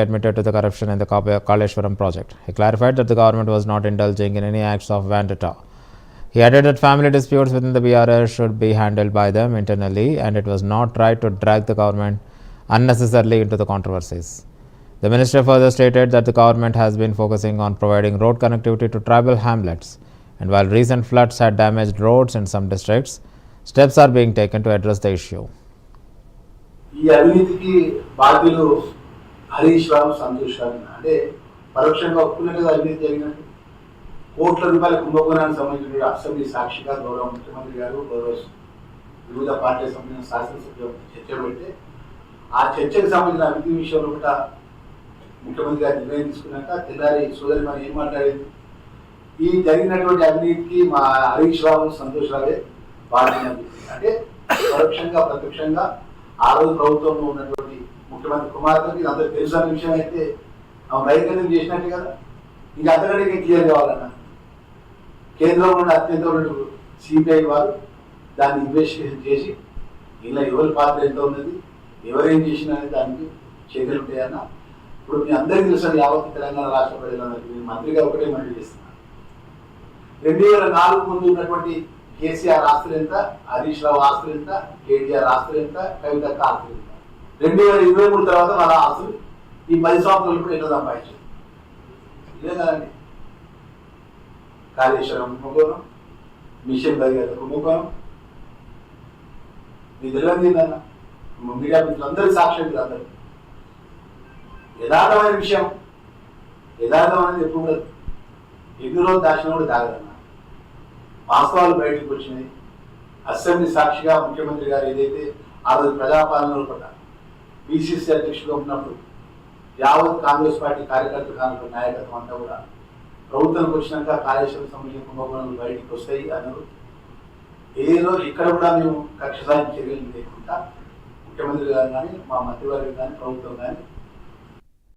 admitted to the corruption in the Kaleshwaram project. He clarified that the government was not indulging in any acts of vendetta. He added that family disputes within the BRS should be handled by them internally and it was not right to drag the government unnecessarily into the controversies. The minister further stated that the government has been focusing on providing road connectivity to tribal hamlets, and while recent floods had damaged roads in some districts, steps are being taken to address the issue. ఈ అవినీతికి బాధ్యులు హరీష్ రావు, సంతోష్ రావు అంటే పరోక్షంగా ఒప్పుకున్నట్టుగా అవినీతి జరిగినట్టు కోట్ల రూపాయల కుంభకోణానికి సంబంధించిన అసెంబ్లీ సాక్షిగా గౌరవ ముఖ్యమంత్రి గారు, గౌరవ వివిధ పార్టీలకు సంబంధించిన శాసనసభ్యులు చర్చ పెడితే ఆ చర్చకు సంబంధించిన అవినీతి విషయంలో కూడా ముఖ్యమంత్రి గారు నిర్ణయం తీసుకున్నాక తెల్లారి సోదరి మనం ఏం మాట్లాడేది, ఈ జరిగినటువంటి అవినీతికి మా హరీష్ రావు, సంతోష్ రావే బాధ్యత. అంటే పరోక్షంగా ప్రత్యక్షంగా ఆ రోజు ప్రభుత్వంలో ఉన్నటువంటి ముఖ్యమంత్రి కుమార్తెకి అందరూ తెలుసు అనే విషయం అయితే బహిర్గతం చేసినట్టే కదా. ఇంకా అంతకంటే క్లియర్ కావాలన్నా కేంద్రంలో ఉన్న అత్యంత సిబిఐ వారు దాన్ని ఇన్వెస్టిగేషన్ చేసి ఇలా ఎవరి పాత్ర ఎంత ఉన్నది, ఎవరేం చేసినా దానికి చర్యలు ఉంటాయన్న. ఇప్పుడు మీ అందరికీ తెలుసు, యావత్ తెలంగాణ రాష్ట్ర ప్రజలందరికీ నేను మంత్రిగా ఒకటే మంత్రి చేస్తున్నాను. 2004 ముందు ఉన్నటువంటి కేసీఆర్ ఆస్తులు ఎంత, హరీష్ రావు ఆస్తులు ఎంత, కేటీఆర్ ఆస్తులు ఎంత, కవితక్క ఆస్తులు ఎంత, 2023 తర్వాత మన ఆస్తులు ఈ 10 సంవత్సరాలు కూడా ఎట్లా సంపాదించారు. ఇదే కదండి కాళేశ్వరం కుంభకోణం, మిషన్ భగీరథ కుంభకోణం. మీ తెలియదు ఏందన్నా, మీడియా మిత్రులందరూ సాక్షి అందరూ యథార్థమైన విషయం, యథార్థమైనది ఎప్పుడు కూడా ఎన్ని రోజులు దాచిన కూడా తాగదన్నా. వాస్తవాలు బయటకు వచ్చినాయి. అసెంబ్లీ సాక్షిగా ముఖ్యమంత్రి గారు ఏదైతే ఆ రోజు ప్రజాపాలనలో కూడా బీసీసీ అధ్యక్షుడిగా ఉన్నప్పుడు యావత్ కాంగ్రెస్ పార్టీ కార్యకర్తల నాయకత్వం అంతా కూడా ప్రభుత్వానికి వచ్చినాక కాళేశ్వరం సంబంధించిన కుంభకోణాలు బయటకు వస్తాయి అన్నారు. ఏదో ఇక్కడ కూడా మేము కక్ష సాధించే చర్యలు లేకుండా ముఖ్యమంత్రి గారు కానీ, మా మంత్రివర్గం కానీ, ప్రభుత్వం కానీ